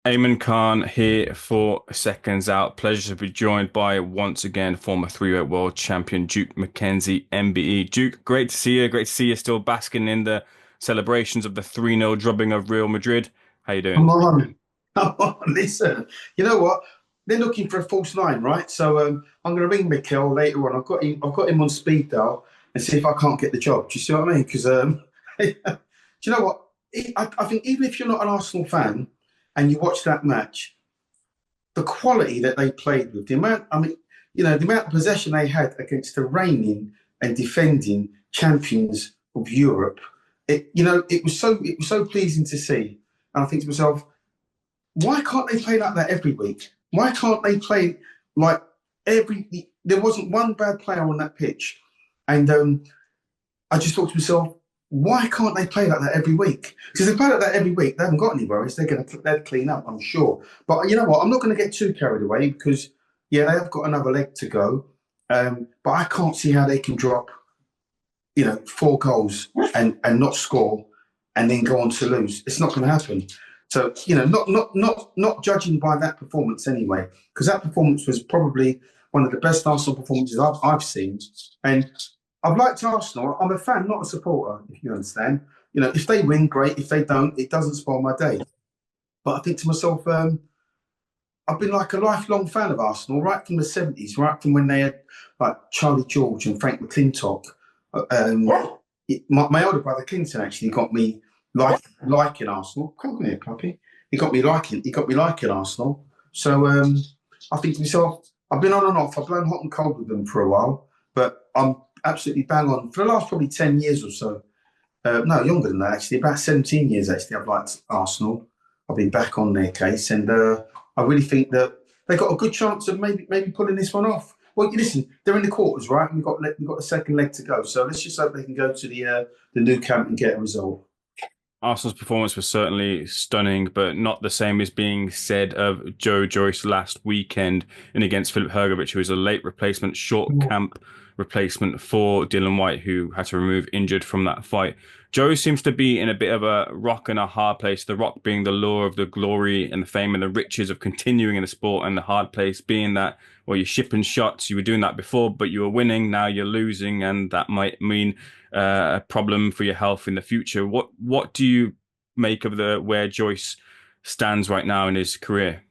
Eamon Khan here for Seconds Out. Pleasure to be joined by, once again, former three-weight world champion Duke McKenzie MBE. Duke, great to see you. Great to see you still basking in the celebrations of the 3-0 drubbing of Real Madrid. How you doing? Come on. Come on, listen. You know what? They're looking for a false nine, right? So I'm going to ring Mikel later on. I've got him on speed dial and see if I can't get the job. Do you see what I mean? Because do you know what? I think even if you're not an Arsenal fan and you watch that match, the quality that they played with, the amount, I mean, the amount of possession they had against the reigning and defending champions of Europe, it was so pleasing to see. And I think to myself, why can't they play like that every week? Why can't they play like every? There wasn't one bad player on that pitch, and I just thought to myself, why can't they play like that every week? Because if they play like that every week, they haven't got any worries. They'd clean up, I'm sure. But you know what? I'm not going to get too carried away because yeah, they have got another leg to go. But I can't see how they can drop, 4 goals and not score and then go on to lose. It's not going to happen. So not judging by that performance anyway, because that performance was probably one of the best Arsenal performances I've seen. And I've liked Arsenal. I'm a fan, not a supporter, if you understand. If they win, great. If they don't, it doesn't spoil my day. But I think to myself, I've been like a lifelong fan of Arsenal, right from the 70s, right from when they had like Charlie George and Frank McClintock. Um, my older brother Clinton actually got me liking Arsenal. Come on here, puppy. He got me liking Arsenal. So I think to myself, I've been on and off. I've blown hot and cold with them for a while, but I'm absolutely bang on for the last probably 10 years or so. No, younger than that actually. About 17 years actually. I've liked Arsenal. I've been back on their case, and I really think that they got a good chance of maybe pulling this one off. Well, listen, they're in the quarters, right? We've got a second leg to go, so let's just hope they can go to the new camp and get a result. Arsenal's performance was certainly stunning, but not the same as being said of Joe Joyce last weekend in against Philip Hrgovic, who was a late replacement, short camp replacement for Dylan White, who had to remove injured from that fight. Joe seems to be in a bit of a rock and a hard place. The rock being the lure of the glory and the fame and the riches of continuing in the sport, and the hard place being that, well, you're shipping shots. You were doing that before, but you were winning. Now you're losing, and that might mean a problem for your health in the future. What do you make of the where Joyce stands right now in his career?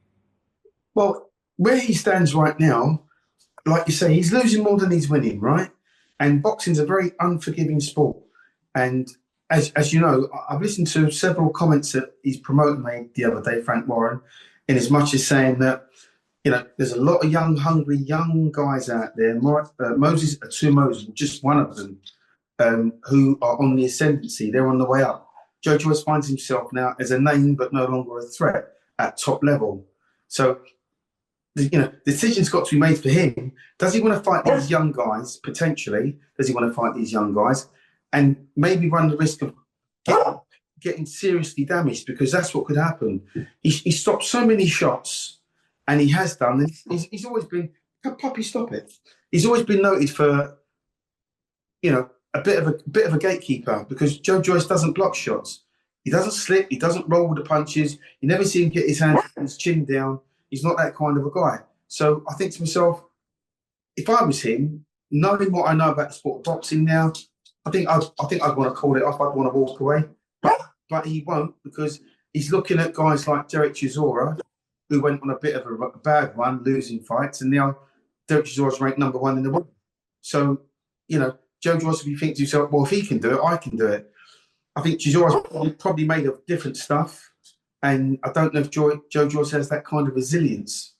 Well, where he stands right now, like you say, he's losing more than he's winning, right? And boxing's a very unforgiving sport. And as you know, I've listened to several comments that his promoter made the other day, Frank Warren, in as much as saying that, there's a lot of young, hungry, young guys out there. Moses, two Moses, just one of them, who are on the ascendancy. They're on the way up. Joe Joyce finds himself now as a name, but no longer a threat at top level. So decision's got to be made for him. Does he want to fight these young guys, potentially? Does he want to fight these young guys and maybe run the risk of getting seriously damaged? Because that's what could happen. He stopped so many shots, and he has done. He's always been, puppy, stop it. He's always been noted for, a bit of a gatekeeper, because Joe Joyce doesn't block shots. He doesn't slip. He doesn't roll with the punches. You never see him get his hands, his chin down. He's not that kind of a guy. So I think to myself, if I was him, knowing what I know about the sport of boxing now, I think I'd want to call it off. I'd want to walk away, but he won't, because he's looking at guys like Derek Chisora, who went on a bit of a bad run, losing fights, and now Derek Chisora's ranked number one in the world. So Joe Joyce will be thinking to himself, well, if he can do it, I can do it. I think Chisora's probably made of different stuff. And I don't know if Joe Joyce has that kind of resilience.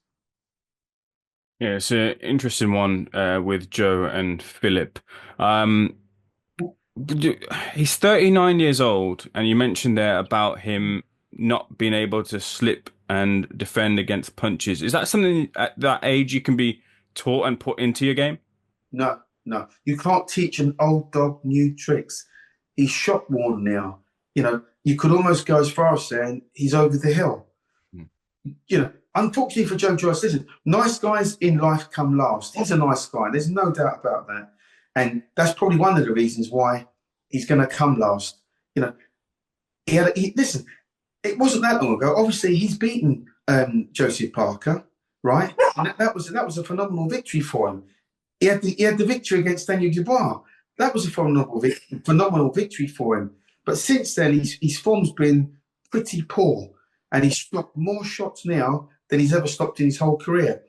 Yeah, it's an interesting one with Joe and Philip. Um, he's 39 years old, and you mentioned there about him not being able to slip and defend against punches. Is that something at that age you can be taught and put into your game? No, no. You can't teach an old dog new tricks. He's shot worn now. You could almost go as far as saying he's over the hill. Unfortunately for Joe Joyce, listen, nice guys in life come last. He's a nice guy. There's no doubt about that. And that's probably one of the reasons why he's going to come last. You know, listen, it wasn't that long ago. Obviously, he's beaten Joseph Parker, right? And that was a phenomenal victory for him. He had the victory against Daniel Dubois. That was a phenomenal victory for him. But since then, his form's been pretty poor, and he's stopped more shots now than he's ever stopped in his whole career.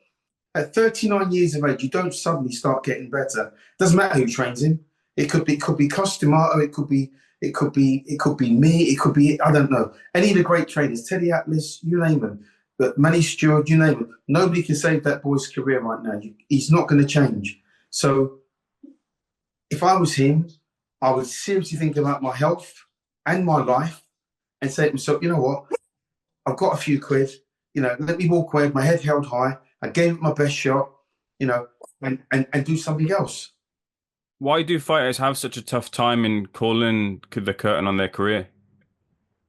At 39 years of age, you don't suddenly start getting better. Doesn't matter who trains him. It could be Costimato. It could be me. It could be, I don't know, any of the great trainers, Teddy Atlas, you name them. But Manny Stewart, you name it. Nobody can save that boy's career right now. He's not going to change. So if I was him, I would seriously think about my health and my life and say to myself, you know what? I've got a few quid. Let me walk away with my head held high. I gave it my best shot, and do something else. Why do fighters have such a tough time in calling the curtain on their career?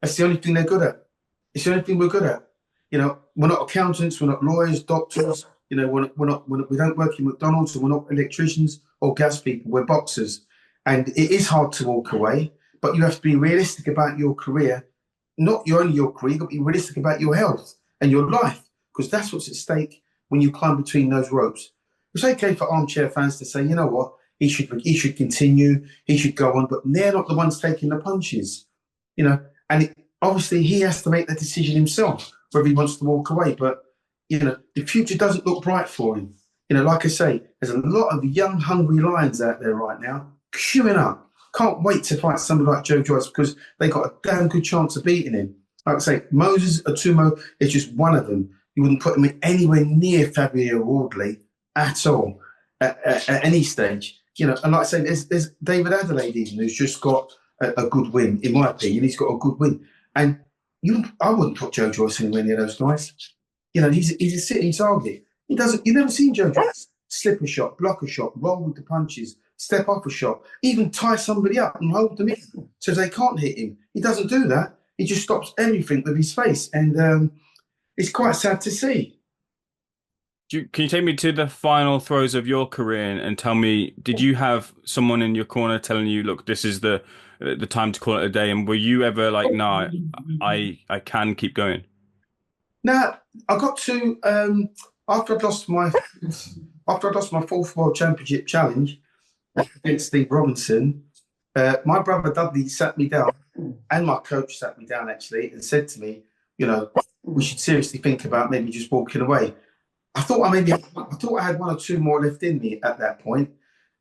That's the only thing they're good at. It's the only thing we're good at. We're not accountants, we're not lawyers, doctors. We don't work in McDonald's, and we're not electricians or gas people. We're boxers, and it is hard to walk away. But you have to be realistic about your career, not only your career, but be realistic about your health and your life, because that's what's at stake when you climb between those ropes. It's okay for armchair fans to say, you know what, he should continue, he should go on, but they're not the ones taking the punches, And obviously he has to make that decision himself whether he wants to walk away. But the future doesn't look bright for him. Like I say, there's a lot of young, hungry lions out there right now queuing up. Can't wait to fight somebody like Joe Joyce because they got a damn good chance of beating him. Like I say, Moses Atumo is just one of them. You wouldn't put him anywhere near Fabio Wardley at all at any stage. And like I say, there's David Adelaide even, who's just got a good win, in my opinion. He's got a good win. And I wouldn't put Joe Joyce anywhere near those guys. He's a sitting target. You've never seen Joe Joyce slip a shot, block a shot, roll with the punches, step off a shot, even tie somebody up and hold them in so they can't hit him. He doesn't do that. He just stops everything with his face. And it's quite sad to see. Can you take me to the final throes of your career and tell me, did you have someone in your corner telling you, look, this is the time to call it a day? And were you ever like, no, I can keep going? Now, I got to after I'd lost my fourth world championship challenge against Steve Robinson. My brother Dudley sat me down, and my coach sat me down actually, and said to me, we should seriously think about maybe just walking away. I thought I had one or two more left in me at that point,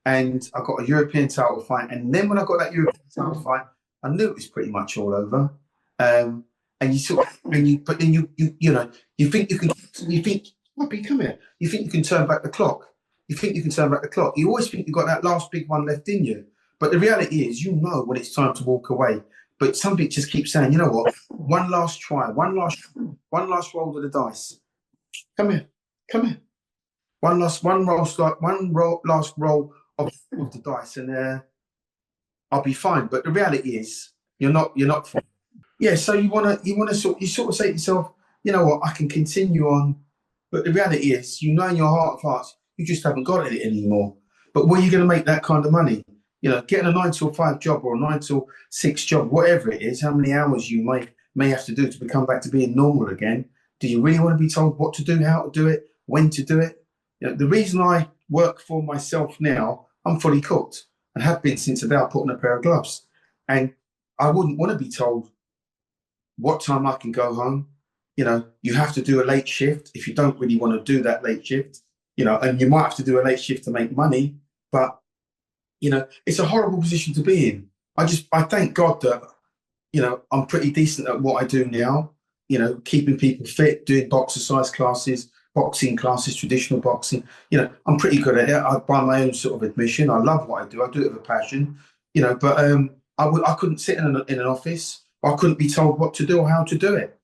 and I got a European title fight. And then when I got that European title fight, I knew it was pretty much all over. And you sort of, but then you think Bobby, come here. You think you can turn back the clock. You always think you've got that last big one left in you. But the reality is, when it's time to walk away. But something just keeps saying, you know what? One last try, one last roll of the dice. Come here. Last roll of the dice, and I'll be fine. But the reality is, you're not fine. Yeah, so you sort of say to yourself, you know what, I can continue on. But the reality is, in your heart of hearts, you just haven't got it anymore. But where are you going to make that kind of money? Getting a 9 to 5 job or a 9 to 6 job, whatever it is, how many hours you may have to do to become back to being normal again. Do you really want to be told what to do, how to do it, when to do it? The reason I work for myself now, I'm fully cooked and have been since the day I put on a pair of gloves. And I wouldn't want to be told what time I can go home. You have to do a late shift if you don't really want to do that late shift, and you might have to do a late shift to make money. But, it's a horrible position to be in. I thank God that, I'm pretty decent at what I do now, keeping people fit, doing boxercise classes, boxing classes, traditional boxing. I'm pretty good at it. By my own sort of admission, I love what I do. I do it with a passion, but I couldn't sit in an office. I couldn't be told what to do or how to do it.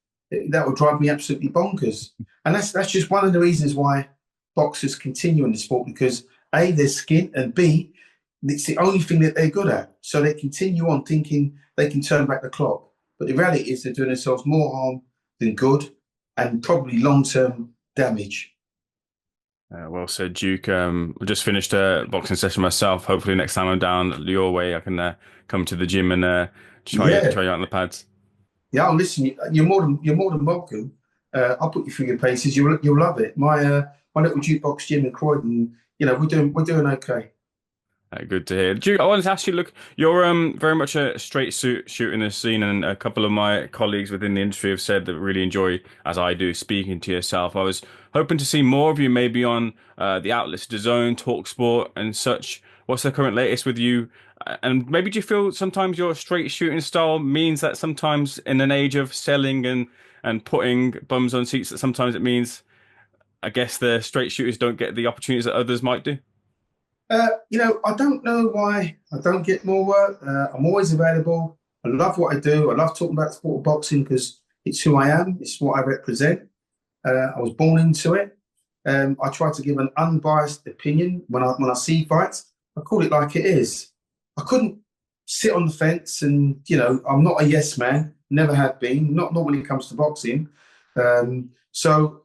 That would drive me absolutely bonkers. And that's just one of the reasons why boxers continue in the sport, because A, they're skin, and B, it's the only thing that they're good at. So they continue on thinking they can turn back the clock. But the reality is they're doing themselves more harm than good, and probably long-term damage. Well said, Duke. I just finished a boxing session myself. Hopefully next time I'm down your way, I can come to the gym and try you out on the pads. Yeah, oh, listen, you're more than welcome. I'll put you through your paces. You'll love it. My little jukebox gym in Croydon. We're doing okay. Good to hear. Duke, I wanted to ask you, look, you're very much a straight suit shooting the scene, and a couple of my colleagues within the industry have said that really enjoy, as I do, speaking to yourself. I was hoping to see more of you maybe on the outlets, DAZN, TalkSport, and such. What's the current latest with you? And maybe do you feel sometimes your straight shooting style means that sometimes in an age of selling and putting bums on seats, that sometimes it means, I guess, the straight shooters don't get the opportunities that others might do? I don't know why I don't get more work. I'm always available. I love what I do. I love talking about the sport of boxing because it's who I am. It's what I represent. I was born into it. I try to give an unbiased opinion when I see fights. I call it like it is. I couldn't sit on the fence, and I'm not a yes man. Never have been. Not when it comes to boxing. So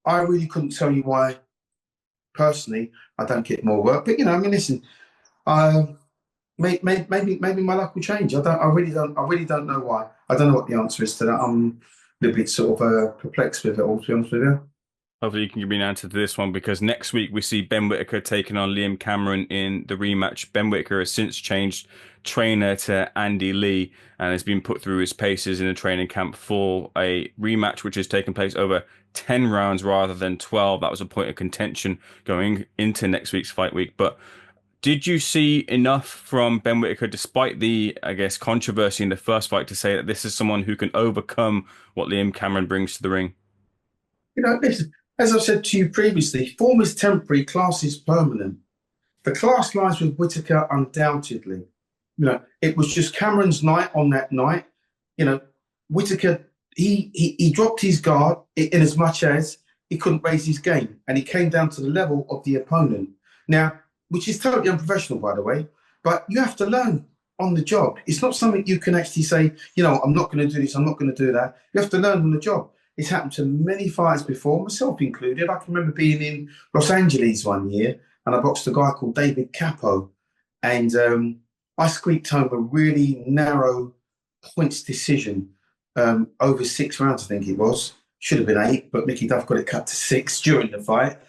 I really couldn't tell you why personally I don't get more work. But I mean, listen, uh, maybe my luck will change. I really don't know why. I don't know what the answer is to that. I'm a little bit sort of perplexed with it all, to be honest with you. Hopefully you can give me an answer to this one because next week we see Ben Whittaker taking on Liam Cameron in the rematch. Ben Whittaker has since changed trainer to Andy Lee and has been put through his paces in a training camp for a rematch which has taken place over 10 rounds rather than 12. That was a point of contention going into next week's fight week. But did you see enough from Ben Whittaker, despite the, I guess, controversy in the first fight, to say that this is someone who can overcome what Liam Cameron brings to the ring? Listen, as I've said to you previously, form is temporary, class is permanent. The class lies with Whittaker undoubtedly. It was just Cameron's night on that night. Whittaker, he dropped his guard in as much as he couldn't raise his game, and he came down to the level of the opponent. Now, which is totally unprofessional, by the way, but you have to learn on the job. It's not something you can actually say, I'm not going to do this, I'm not going to do that. You have to learn on the job. It's happened to many fighters before, myself included. I can remember being in Los Angeles one year and I boxed a guy called David Capo. And I squeaked home a really narrow points decision over 6 rounds, I think it was. Should have been 8, but Mickey Duff got it cut to 6 during the fight.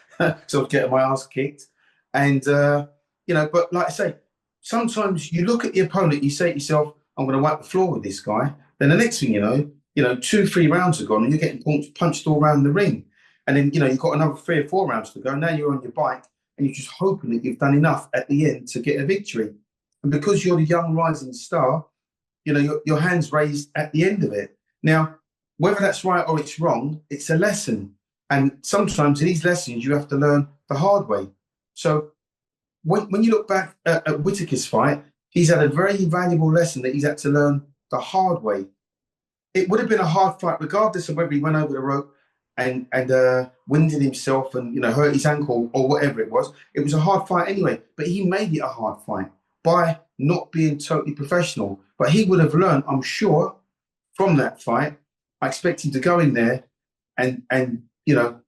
So I was getting my ass kicked. And, but like I say, sometimes you look at the opponent, you say to yourself, I'm going to wipe the floor with this guy. Then the next thing you know, 2, 3 rounds are gone and you're getting punched all around the ring. And then, you've got another 3 or 4 rounds to go. Now you're on your bike and you're just hoping that you've done enough at the end to get a victory. And because you're the young rising star, your hand's raised at the end of it. Now, whether that's right or it's wrong, it's a lesson. And sometimes these lessons you have to learn the hard way. So when you look back at Whittaker's fight, he's had a very valuable lesson that he's had to learn the hard way. It would have been a hard fight, regardless of whether he went over the rope and winded himself and hurt his ankle or whatever it was. It was a hard fight anyway, but he made it a hard fight by not being totally professional. But he would have learned, I'm sure, from that fight. I expect him to go in there and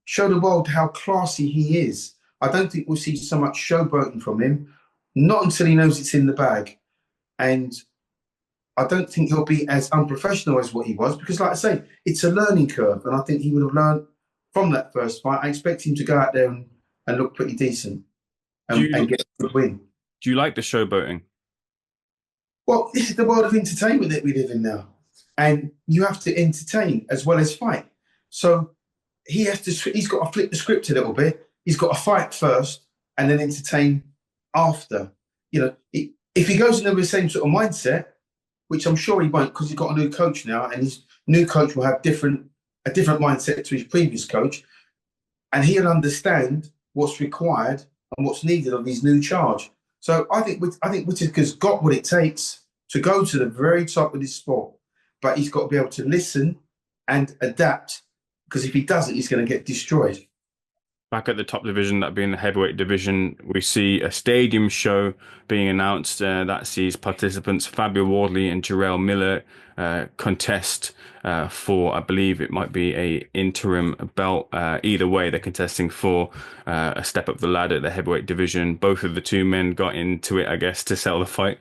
show the world how classy he is. I don't think we'll see so much showboating from him, not until he knows it's in the bag. And I don't think he'll be as unprofessional as what he was because, like I say, it's a learning curve. And I think he would have learned from that first fight. I expect him to go out there and look pretty decent and get a good win. Do you like the showboating? Well, this is the world of entertainment that we live in now. And you have to entertain as well as fight. So he's got to flip the script a little bit. He's got to fight first and then entertain after. If he goes into the same sort of mindset, which I'm sure he won't because he's got a new coach now, and his new coach will have a different mindset to his previous coach, and he'll understand what's required and what's needed of his new charge. So I think Whittaker's got what it takes to go to the very top of this sport, but he's got to be able to listen and adapt because if he doesn't, he's going to get destroyed. Back at the top division, that being the heavyweight division, we see a stadium show being announced that sees participants Fabio Wardley and Jarrell Miller contest for, I believe it might be a interim belt. Either way, they're contesting for a step up the ladder at the heavyweight division. Both of the two men got into it, I guess, to sell the fight.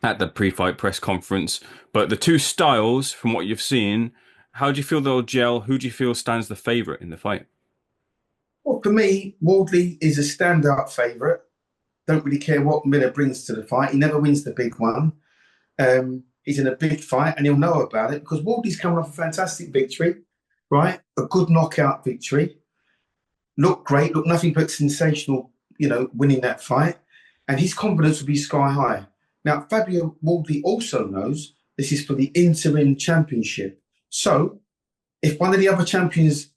at the pre-fight press conference. But the two styles, from what you've seen, how do you feel they'll gel? Who do you feel stands the favourite in the fight? Well, for me, Wardley is a standout favourite. Don't really care what Miller brings to the fight. He never wins the big one. He's in a big fight and he'll know about it because Wardley's coming off a fantastic victory, right? A good knockout victory. Looked great, looked nothing but sensational, winning that fight. And his confidence will be sky high. Now, Fabio Wardley also knows this is for the interim championship. So if one of the other champions,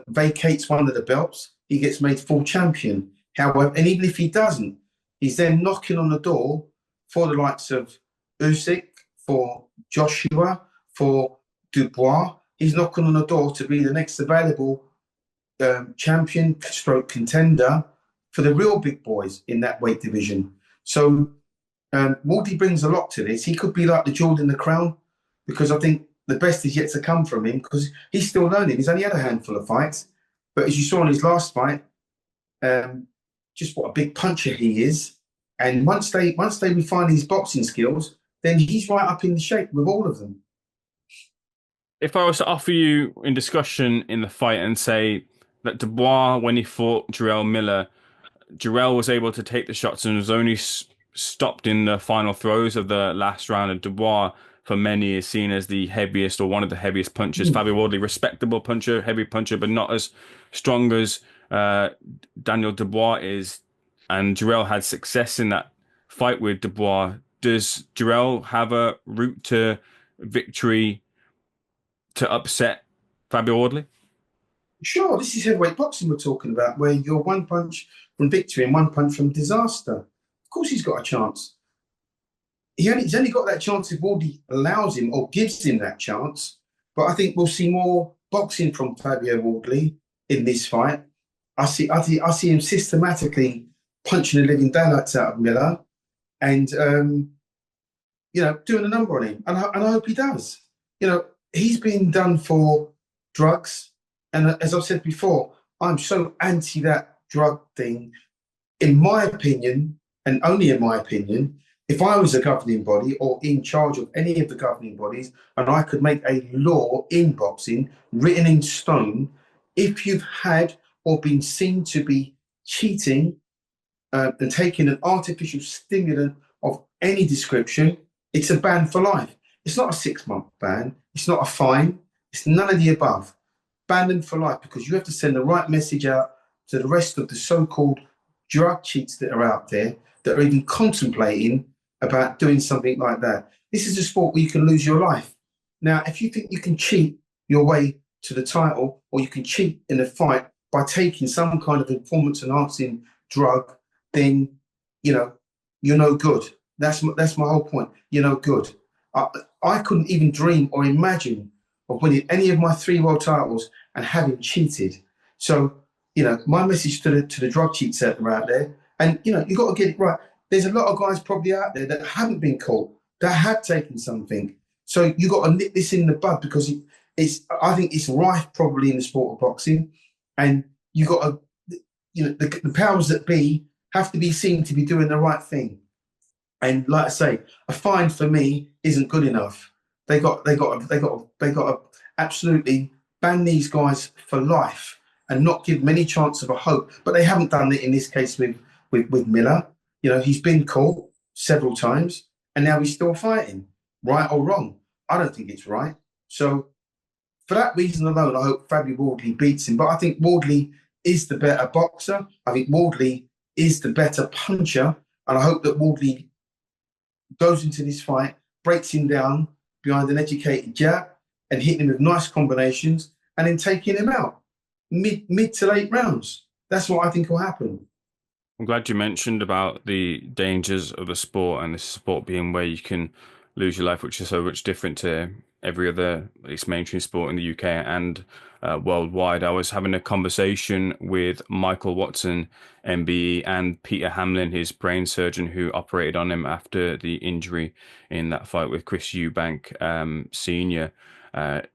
vacates one of the belts, he gets made full champion. However, and even if he doesn't, he's then knocking on the door for the likes of Usyk, for Joshua, for Dubois. He's knocking on the door to be the next available champion stroke contender for the real big boys in that weight division. So Wardley brings a lot to this. He could be like the jewel in the crown because I think the best is yet to come from him because he's still learning. He's only had a handful of fights. But as you saw in his last fight, just what a big puncher he is. And once they refine his boxing skills, then he's right up in the shape with all of them. If I was to offer you in discussion in the fight and say that Dubois, when he fought Jarrell Miller, Jarrell was able to take the shots and was only stopped in the final throws of the last round, and Dubois, for many, is seen as the heaviest or one of the heaviest punchers. Fabio Wardley, respectable puncher, heavy puncher, but not as strong as Daniel Dubois is. And Jarrell had success in that fight with Dubois. Does Jarrell have a route to victory to upset Fabio Wardley? Sure, this is heavyweight boxing we're talking about, where you're one punch from victory and one punch from disaster. Of course, he's got a chance. He's only got that chance if Wardley allows him or gives him that chance. But I think we'll see more boxing from Fabio Wardley in this fight. I see him systematically punching the living daylights out of Miller, and doing a number on him. And I hope he does. He's been done for drugs, and as I've said before, I'm so anti that drug thing. In my opinion, and only in my opinion, if I was a governing body or in charge of any of the governing bodies, and I could make a law in boxing written in stone, if you've had or been seen to be cheating and taking an artificial stimulant of any description, it's a ban for life. It's not a 6-month ban. It's not a fine. It's none of the above. Ban them for life because you have to send the right message out to the rest of the so-called drug cheats that are out there that are even contemplating about doing something like that. This is a sport where you can lose your life. Now, if you think you can cheat your way to the title or you can cheat in a fight by taking some kind of performance-enhancing drug, then, you're no good. That's my whole point. You're no good. I couldn't even dream or imagine of winning any of my 3 world titles and having cheated. So, my message to the drug cheats that are out there, and, you've got to get it right. There's a lot of guys probably out there that haven't been caught, that have taken something. So you've got to nip this in the bud because I think it's rife probably in the sport of boxing. And you've got to, the powers that be have to be seen to be doing the right thing. And like I say, a fine for me isn't good enough. They got to absolutely ban these guys for life and not give them any chance of a hope. But they haven't done it in this case with Miller. He's been caught several times and now he's still fighting, right or wrong. I don't think it's right. So for that reason alone, I hope Fabio Wardley beats him. But I think Wardley is the better boxer. I think Wardley is the better puncher. And I hope that Wardley goes into this fight, breaks him down behind an educated jab and hitting him with nice combinations and then taking him out mid to late rounds. That's what I think will happen. I'm glad you mentioned about the dangers of the sport and the sport being where you can lose your life, which is so much different to every other, at least mainstream sport in the UK and worldwide. I was having a conversation with Michael Watson, MBE, and Peter Hamlin, his brain surgeon who operated on him after the injury in that fight with Chris Eubank, Senior.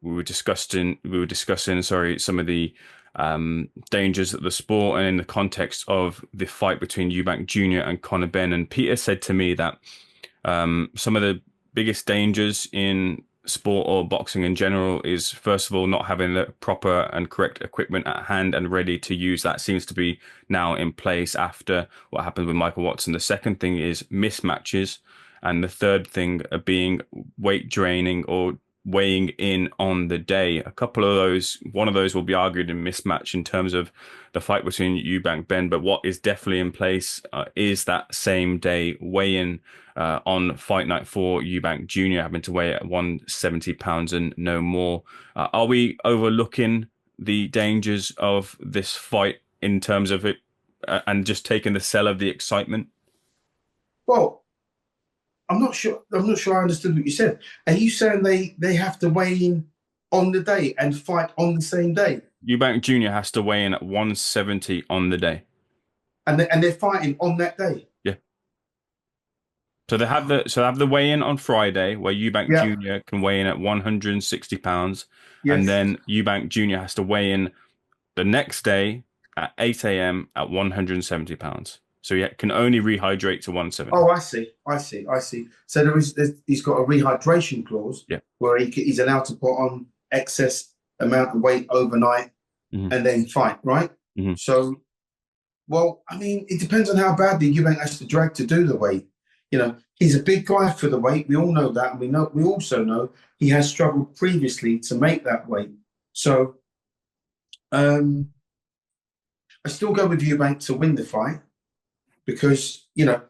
We were discussing, some of the dangers of the sport and in the context of the fight between Eubank Jr. and Conor Benn. And Peter said to me that Some of the biggest dangers in sport or boxing in general is, first of all, not having the proper and correct equipment at hand and ready to use. That seems to be now in place after what happened with Michael Watson. The second thing is mismatches. And the third thing being weight draining or weighing in on the day. A couple of those, one of those will be argued in mismatch in terms of the fight between Eubank Ben, but what is definitely in place is that same day weigh-in on fight night for Eubank Jr. having to weigh at 170 pounds and no more. Are we overlooking the dangers of this fight in terms of it and just taking the sell of the excitement? Well, I'm not sure. I'm not sure I understood what you said. Are you saying they have to weigh in on the day and fight on the same day? Eubank Jr. has to weigh in at 170 on the day. And they're fighting on that day? Yeah. So they have the weigh in on Friday where Eubank Yeah. Jr. can weigh in at 160 pounds, and Yes. then Eubank Jr. has to weigh in the next day at 8 a.m. at 170 pounds. So he can only rehydrate to 170. Oh, I see. So he's got a rehydration clause Yeah. where he's allowed to put on excess amount of weight overnight and then fight, right? So, well, I mean, it depends on how badly Eubank has to drag to do the weight. You know, he's a big guy for the weight. We all know that, and we also know he has struggled previously to make that weight. So, I still go with Eubank to win the fight because, you know,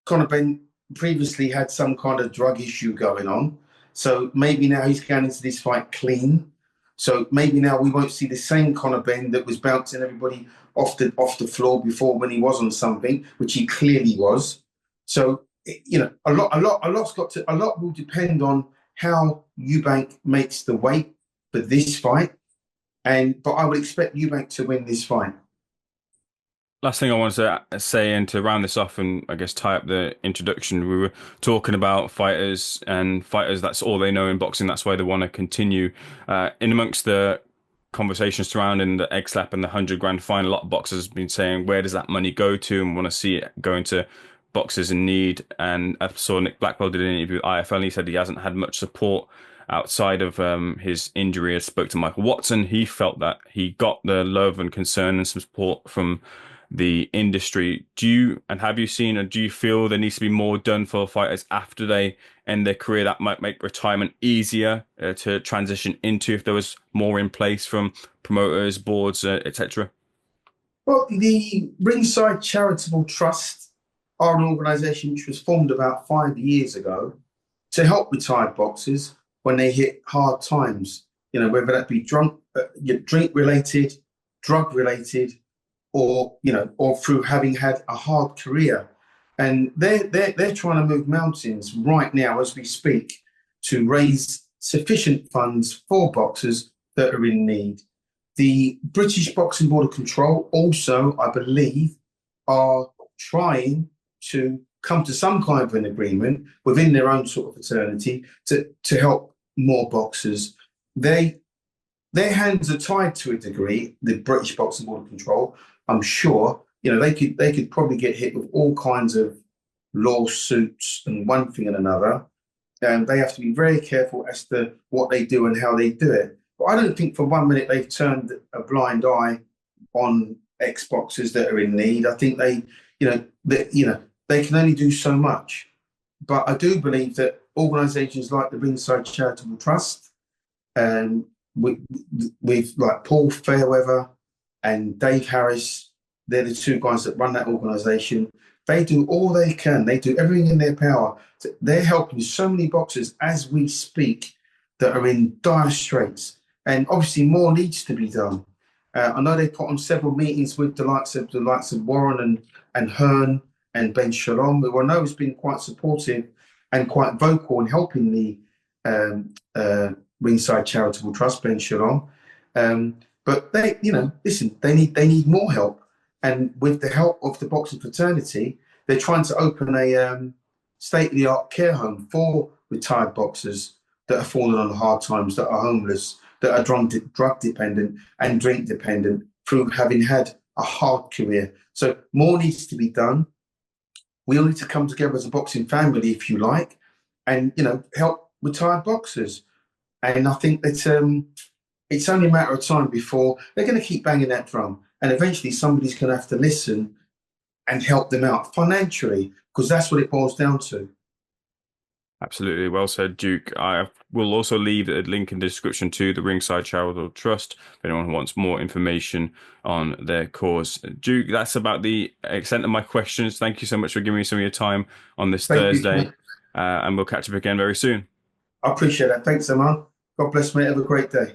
Conor Benn previously had some kind of drug issue going on. So maybe now he's going into this fight clean. So maybe now we won't see the same Conor Benn that was bouncing everybody off the floor before when he was on something, which he clearly was. So, you know, a lot will depend on how Eubank makes the weight for this fight. But I would expect Eubank to win this fight. Last thing I want to say, and to round this off and I guess tie up the introduction, we were talking about fighters, and fighters, that's all they know in boxing. That's why they want to continue. In amongst the conversations surrounding the egg slap and the 100 grand fine, a lot of boxers have been saying, where does that money go to? And want to see it going to boxers in need. And I saw Nick Blackwell did an interview with IFL, and he said he hasn't had much support outside of his injury. I spoke to Michael Watson. He felt that he got the love and concern and some support from the industry. Have you seen, or do you feel there needs to be more done for fighters after they end their career that might make retirement easier to transition into, if there was more in place from promoters, boards, etc.? Well, the Ringside Charitable Trust are an organisation which was formed about 5 years ago to help retired boxers when they hit hard times. You know, whether that be drink related, drug related, or through having had a hard career. And they're trying to move mountains right now as we speak to raise sufficient funds for boxers that are in need. The British Boxing Board of Control also, I believe, are trying to come to some kind of an agreement within their own sort of fraternity to help more boxers. Their hands are tied to a degree, the British Boxing Board of Control. I'm sure, they could probably get hit with all kinds of lawsuits and one thing and another. And they have to be very careful as to what they do and how they do it. But I don't think for 1 minute they've turned a blind eye on ex-boxers that are in need. I think they can only do so much. But I do believe that organisations like the Ringside Charitable Trust, with like Paul Fairweather and Dave Harris, they're the two guys that run that organisation. They do all they can. They do everything in their power. They're helping so many boxers as we speak that are in dire straits. And obviously more needs to be done. I know they put on several meetings with the likes of Warren and Hearn and Ben Shalom, who I know has been quite supportive and quite vocal in helping the Ringside Charitable Trust, Ben Shalom. But they need more help. And with the help of the boxing fraternity, they're trying to open a state-of-the-art care home for retired boxers that are falling on hard times, that are homeless, that are drug dependent and drink dependent through having had a hard career. So more needs to be done. We all need to come together as a boxing family, if you like, and help retired boxers. And I think that it's only a matter of time before they're going to keep banging that drum, and eventually somebody's going to have to listen and help them out financially, because that's what it boils down to. Absolutely. Well said, Duke. I will also leave a link in the description to the Ringside Charitable Trust if anyone wants more information on their cause. Duke, that's about the extent of my questions. Thank you so much for giving me some of your time on this Thank you. Thursday, and we'll catch up again very soon. I appreciate that. Thanks, Aman. God bless, mate. Have a great day.